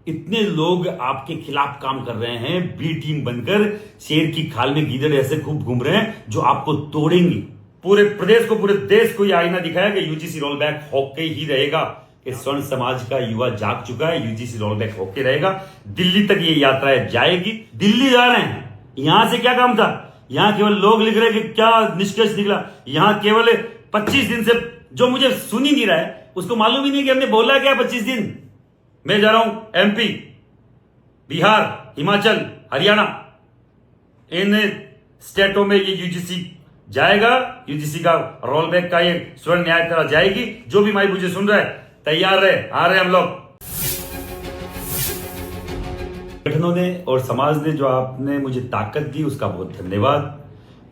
इतने लोग आपके खिलाफ काम कर रहे हैं, बी टीम बनकर शेर की खाल में गीदड़ ऐसे खूब घूम रहे हैं जो आपको तोड़ेंगे। पूरे प्रदेश को, पूरे देश को यह आईना दिखाया कि यूजीसी रोल बैक होके ही रहेगा। कि स्वर्ण समाज का युवा जाग चुका है, यूजीसी रोल बैक होके रहेगा। दिल्ली तक ये यात्रा जाएगी। दिल्ली जा रहे हैं, यहां से क्या काम था? यहां केवल लोग लिख रहे हैं कि क्या निष्कर्ष निकला। यहां केवल 25 दिन से, जो मुझे सुन ही नहीं रहा है उसको मालूम ही नहीं कि हमने बोला क्या 25 दिन। मैं जा रहा हूं एमपी, बिहार, हिमाचल, हरियाणा, इन स्टेटों में ये यूजीसी जाएगा। यूजीसी का रोल बैक का ये स्वर्ण न्याय यात्रा जाएगी। जो भी माई मुझे सुन रहा है, तैयार रहे, आ रहे हम लोग। संगठनों ने और समाज ने जो आपने मुझे ताकत दी, उसका बहुत धन्यवाद।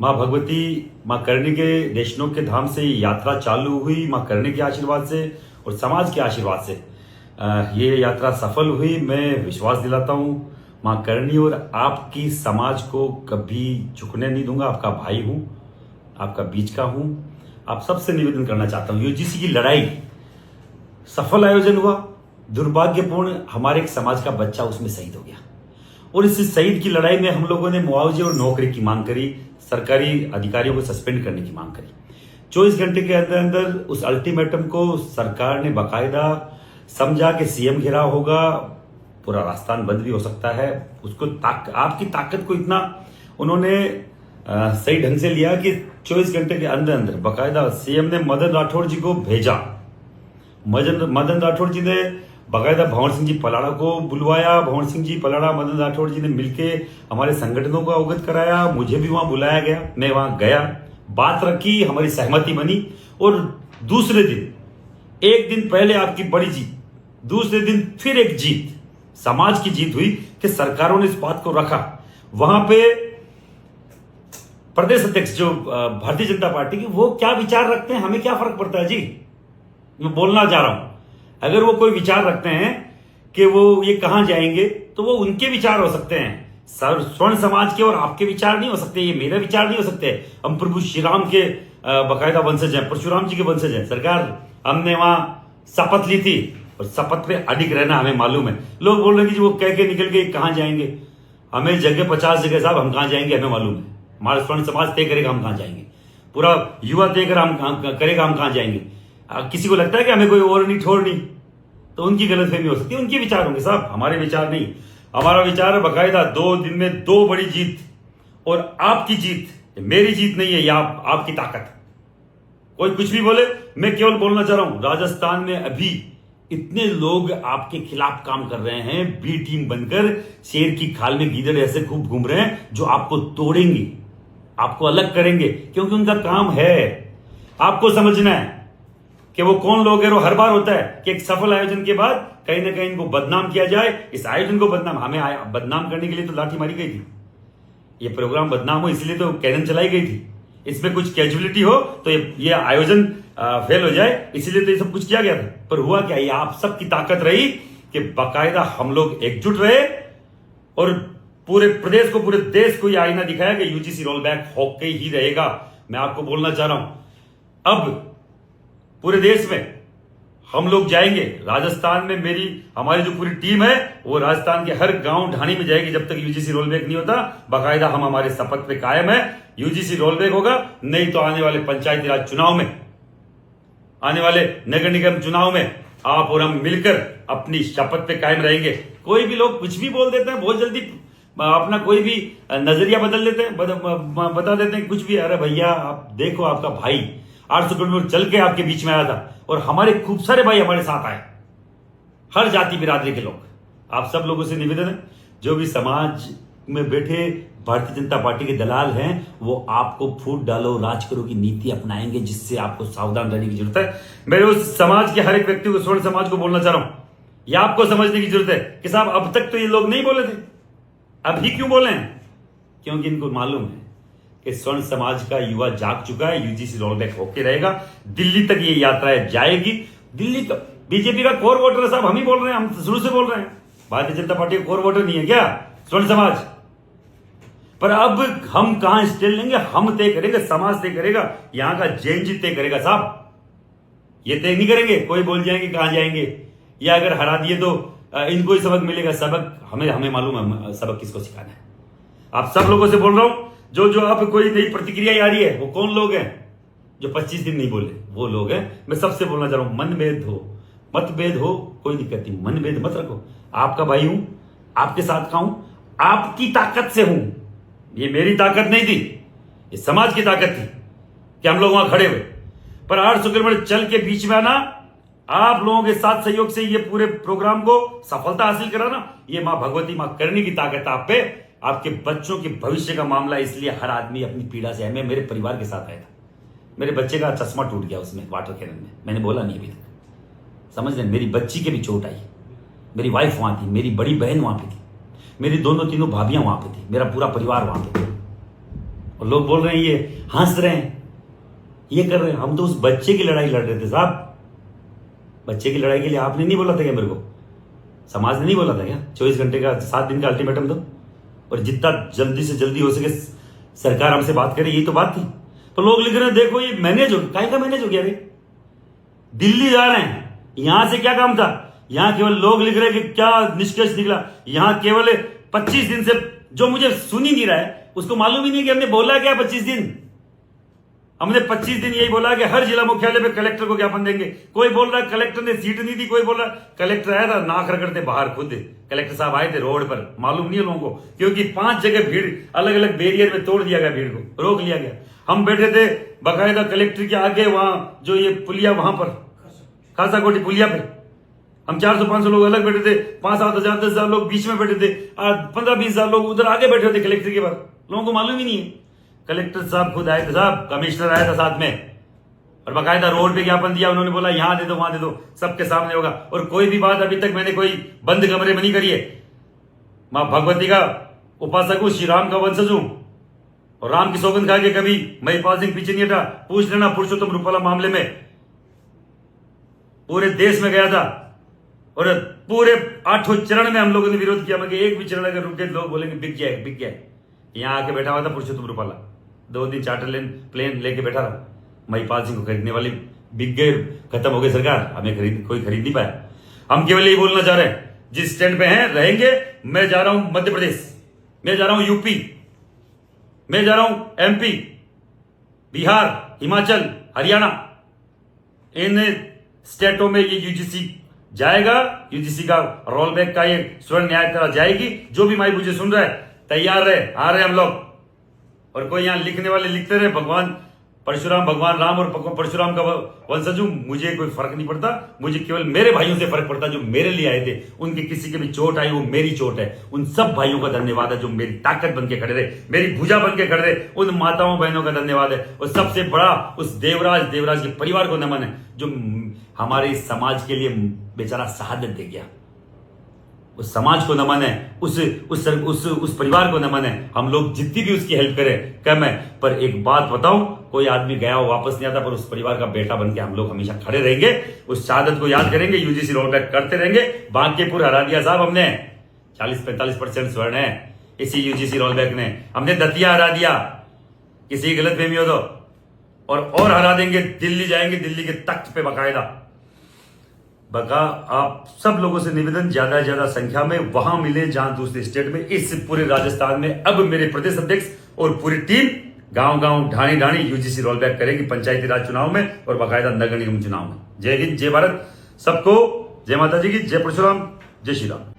मां भगवती, मां करणी के देशनों के धाम से यात्रा चालू हुई, मां करणी के आशीर्वाद से और समाज के आशीर्वाद से ये यात्रा सफल हुई। मैं विश्वास दिलाता हूं मां करणी और आपकी समाज को कभी झुकने नहीं दूंगा। आपका भाई हूं, आपका बीच का हूं। आप सबसे निवेदन करना चाहता हूं, यूजीसी की लड़ाई सफल आयोजन हुआ। दुर्भाग्यपूर्ण हमारे एक समाज का बच्चा उसमें शहीद हो गया और इस शहीद की लड़ाई में हम लोगों ने मुआवजे और नौकरी की मांग करी, सरकारी अधिकारियों को सस्पेंड करने की मांग करी। 24 घंटे के अंदर अंदर उस अल्टीमेटम को सरकार ने बाकायदा समझा कि सीएम घेराव होगा, पूरा राजस्थान बंद भी हो सकता है। उसको आपकी ताकत को इतना उन्होंने सही ढंग से लिया कि 24 घंटे के अंदर अंदर बाकायदा सीएम ने मदन राठौड़ जी को भेजा। मदन राठौड़ जी ने बाकायदा भंवर सिंह जी पलाड़ा को बुलवाया। भंवर सिंह जी पलाड़ा, मदन राठौड़ जी ने मिलके हमारे संगठनों को अवगत कराया। मुझे भी वहां बुलाया गया, मैं वहां गया, बात रखी, हमारी सहमति बनी। और दूसरे दिन, एक दिन पहले आपकी बड़ी जीत, दूसरे दिन फिर एक जीत, समाज की जीत हुई कि सरकारों ने इस बात को रखा। वहां पे प्रदेश अध्यक्ष जो भारतीय जनता पार्टी की, वो क्या विचार रखते हैं, हमें क्या फर्क पड़ता है जी। मैं बोलना चाह रहा हूं, अगर वो कोई विचार रखते हैं कि वो ये कहां जाएंगे, तो वो उनके विचार हो सकते हैं। स्वर्ण समाज के और आपके विचार नहीं हो सकते, ये मेरे विचार नहीं हो सकते। हम प्रभु श्री राम के बाकायदा वंशज हैं, परशुराम जी के वंशज हैं। सरकार, हमने वहां शपथ ली थी और शपथ पे अडिग रहना हमें मालूम है। लोग बोल रहे हैं कि वो कह के निकल के कहां जाएंगे। हमें जगह 50 जगह साहब, हम कहां जाएंगे हमें मालूम है। हमारा स्वर्ण समाज तय करेगा हम कहां जाएंगे, पूरा युवा तय करेगा हम कहां जाएंगे। किसी को लगता है कि हमें कोई और नहीं ठोर नहीं, तो उनकी गलतफहमी हो सकती है, उनके विचार होंगे साहब, हमारे विचार नहीं। हमारा विचार है बाकायदा 2 दिन में 2 बड़ी जीत। और आपकी जीत, मेरी जीत नहीं है, ये आपकी ताकत। कोई कुछ भी बोले, मैं केवल बोलना चाह रहा हूं, राजस्थान में अभी इतने लोग आपके खिलाफ काम कर रहे हैं, बी टीम बनकर शेर की खाल में गीदड़ ऐसे खूब घूम रहे हैं जो आपको तोड़ेंगे, आपको अलग करेंगे, क्योंकि उनका काम है। आपको समझना है कि वो कौन लोग हैं। वो हर बार होता है कि एक सफल आयोजन के बाद कहीं ना कहीं इनको बदनाम किया जाए। इस आयोजन को हमें बदनाम करने के लिए तो लाठी मारी गई थी। ये प्रोग्राम बदनाम हो इसलिए तो कैनन चलाई गई थी। इसमें कुछ कैजुअलिटी हो तो ये आयोजन फेल हो जाए, इसलिए तो ये सब कुछ किया गया था। पर हुआ क्या, ये आप सबकी ताकत रही कि बाकायदा हम लोग एकजुट रहे और पूरे प्रदेश को, पूरे देश को ये आईना दिखाया कि यूजीसी रोल बैक होके ही रहेगा। मैं आपको बोलना चाह रहा हूं, अब पूरे देश में हम लोग जाएंगे। राजस्थान में हमारी जो पूरी टीम है वो राजस्थान के हर गांव ढाणी में जाएगी जब तक यूजीसी रोल बैक नहीं होता। बाकायदा हम हमारे शपथ पे कायम है, यूजीसी रोल बैक होगा। नहीं तो आने वाले पंचायती राज चुनाव में, आने वाले नगर निगम चुनाव में आप और हम मिलकर अपनी शपथ पे कायम रहेंगे। कोई भी लोग कुछ भी बोल देते हैं, बहुत जल्दी अपना कोई भी नजरिया बदल देते हैं, बता देते हैं कुछ भी। अरे भैया, आप देखो, आपका भाई 800 किलोमीटर चल के आपके बीच में आया था और हमारे खूब सारे भाई हमारे साथ आए, हर जाति बिरादरी के लोग। आप सब लोगों से निवेदन है, जो भी समाज में बैठे भारतीय जनता पार्टी के दलाल हैं, वो आपको फूट डालो राज करो की नीति अपनाएंगे, जिससे आपको सावधान रहने की जरूरत है। मेरे उस समाज के हर एक व्यक्ति को, स्वर्ण समाज को बोलना चाह रहा हूं, यह आपको समझने की जरूरत है कि साहब अब तक तो ये लोग नहीं बोले थे, अभी क्यों बोले हैं? क्योंकि इनको मालूम है कि स्वर्ण समाज का युवा जाग चुका है, यूजीसी रोल बैक होके रहेगा। दिल्ली तक ये यात्रा जाएगी। दिल्ली का बीजेपी का कोर वोटर है साहब, हम ही बोल रहे हैं, हम शुरू से बोल रहे हैं। भारतीय जनता पार्टी का कोर वोटर नहीं है क्या स्वर्ण समाज? पर अब हम कहां स्टैंड लेंगे, हम तय करेंगे, समाज तय करेगा, यहां का जैन जी तय करेगा साहब। ये तय नहीं करेंगे, कोई बोल जाएंगे कहां जाएंगे, या अगर हरा दिए तो इनको ही सबक मिलेगा। सबक हमें मालूम है सबक किसको सिखाना है। आप सब लोगों से बोल रहा हूं, जो जो आप कोई नई प्रतिक्रिया आ रही है, वो कौन लोग हैं जो 25 दिन नहीं बोले, वो लोग हैं। मैं सबसे बोलना चाह रहा हूं, मनभेद हो मतभेद हो कोई दिक्कत नहीं, मनभेद मत रखो। आपका भाई हूं, आपके साथ का हूं, आपकी ताकत से हूं। ये मेरी ताकत नहीं थी, ये समाज की ताकत थी कि हम लोग वहां खड़े हुए। पर 800 किलोमीटर चल के बीच में आना, आप लोगों के साथ सहयोग से ये पूरे प्रोग्राम को सफलता हासिल कराना, ये मां भगवती मां करने की ताकत आप पे। आपके बच्चों के भविष्य का मामला, इसलिए हर आदमी अपनी पीड़ा से है। मैं मेरे परिवार के साथ आया था, मेरे बच्चे का चश्मा टूट गया उसमें वाटर कैनन में, मैंने बोला नहीं अभी तक, समझ रहे। मेरी बच्ची के भी चोट आई, मेरी वाइफ वहां थी, मेरी बड़ी बहन वहां पे थी, मेरी दोनों तीनों भाभियां वहां पे थी, मेरा पूरा परिवार वहां पे था। और लोग बोल रहे हैं, ये हंस रहे हैं, ये कर रहे हैं। हम तो उस बच्चे की लड़ाई लड़ रहे थे साहब। बच्चे की लड़ाई के लिए आपने नहीं बोला था क्या मेरे को? समाज ने नहीं बोला था क्या? 24 घंटे का 7 दिन का अल्टीमेटम दो और जितना जल्दी से जल्दी हो सके सरकार हमसे बात करे, यही तो बात थी। तो लोग लिख रहे हैं देखो ये मैनेज हो, काहे का मैनेज हो गया रे? दिल्ली जा रहे हैं, यहां से क्या काम था? यहां केवल लोग लिख रहे हैं कि क्या निष्कर्ष निकला। यहां केवल 25 दिन से, जो मुझे सुन ही नहीं रहा है उसको मालूम ही नहीं कि हमने बोला क्या 25 दिन। हमने 25 दिन यही बोला कि हर जिला मुख्यालय पे कलेक्टर को ज्ञापन देंगे। कोई बोल रहा है कलेक्टर ने सीट नहीं दी, कोई बोल रहा है कलेक्टर आया था, नाक रगड़ते बाहर खुद कलेक्टर साहब आए थे रोड पर, मालूम नहीं है लोगों को, क्योंकि 5 जगह भीड़ अलग अलग बैरियर में तोड़ दिया गया, भीड़ को रोक लिया गया। हम बैठे थे बाकायदा कलेक्टर के आगे, वहां जो ये पुलिया वहां पर खासा कोटी पुलिया पे, हम 400-500 लोग अलग बैठे थे, 5-7 हजार 10 हजार लोग बीच में बैठे थे, 15-20 हजार लोग उधर आगे बैठे थे कलेक्टर के बाद। लोगों को मालूम ही नहीं है। कलेक्टर साहब खुद आए थे, साहब कमिश्नर आया था साथ में, और बाकायदा रोड पे ज्ञापन दिया उन्होंने, बोला यहां दे दो वहां दे दो, सबके सामने होगा। और कोई भी बात अभी तक मैंने कोई बंद कमरे में नहीं करी है। मां भगवती का उपासक हूं, श्री राम का वंशज हूं, और राम की सौगंध खा के कभी महिपाल सिंह पीछे नहीं हटा। पूछ लेना पुरुषोत्तम रूपाला मामले में पूरे देश में गया था, और पूरे 8 चरण में हम लोगों ने विरोध किया, मगर एक भी चरण अगर रुके लोग बोलेंगे बिक गया बिक गया। यहां आके बैठा हुआ था पुरुषोत्तम रूपाला, 2 दिन चार्टर प्लेन लेके बैठा रहा। महिपाल सिंह को खरीदने वाली बिक गए, खत्म हो गई सरकार, हमें कोई खरीद नहीं पाया। हम केवल यही बोलना चाह रहे हैं, जिस स्टैंड पे हैं रहेंगे। मैं जा रहा हूं मध्य प्रदेश, मैं जा रहा हूं यूपी, मैं जा रहा हूं एमपी, बिहार, हिमाचल, हरियाणा, इन स्टेटों में ये यूजीसी जाएगा। यूजीसी का रोल बैक का ये स्वर्ण न्याय जाएगी। जो भी माई मुझे सुन रहा है, तैयार रहे, आ रहे हम लोग। और कोई यहां लिखने वाले लिखते रहे भगवान परशुराम, भगवान राम और परशुराम का वंशज हूं, मुझे कोई फर्क नहीं पड़ता। मुझे केवल मेरे भाइयों से फर्क पड़ता जो मेरे लिए आए थे। उनके किसी के भी चोट आई, वो मेरी चोट है। उन सब भाइयों का धन्यवाद है जो मेरी ताकत बन के खड़े रहे, मेरी भुजा बन के खड़े रहे। उन माताओं बहनों का धन्यवाद है। और सबसे बड़ा उस देवराज के परिवार को नमन है जो हमारे समाज के लिए बेचारा शहादत दे गया। उस समाज को नमन है, उस परिवार को नमन है। हम लोग जितनी भी उसकी हेल्प करें कम है। पर एक बात बताऊं, कोई आदमी गया हो वापस नहीं आता, पर उस परिवार का बेटा बन के हम लोग हमेशा खड़े रहेंगे। उस शहादत को याद करेंगे, यूजीसी रोल बैक करते रहेंगे। बांकीपुर हरा दिया साहब हमने, 40-45% स्वर्ण है इसी यूजीसी रोल बैक ने। हमने दतिया हरा दिया, किसी गलत फहमी हो तो, और हरा देंगे। दिल्ली जाएंगे, दिल्ली के तख्त पे बाकायदा। आप सब लोगों से निवेदन, ज्यादा से ज्यादा संख्या में वहां मिले जहां दूसरे स्टेट में। इस पूरे राजस्थान में अब मेरे प्रदेश अध्यक्ष और पूरी टीम गांव-गांव, ढाणी-ढाणी यूजीसी रोल बैक करेगी पंचायती राज चुनाव में और बाकायदा नगर निगम चुनाव में। जय हिंद, जय भारत, सबको जय माता जी की, जय परशुराम, जय श्री राम।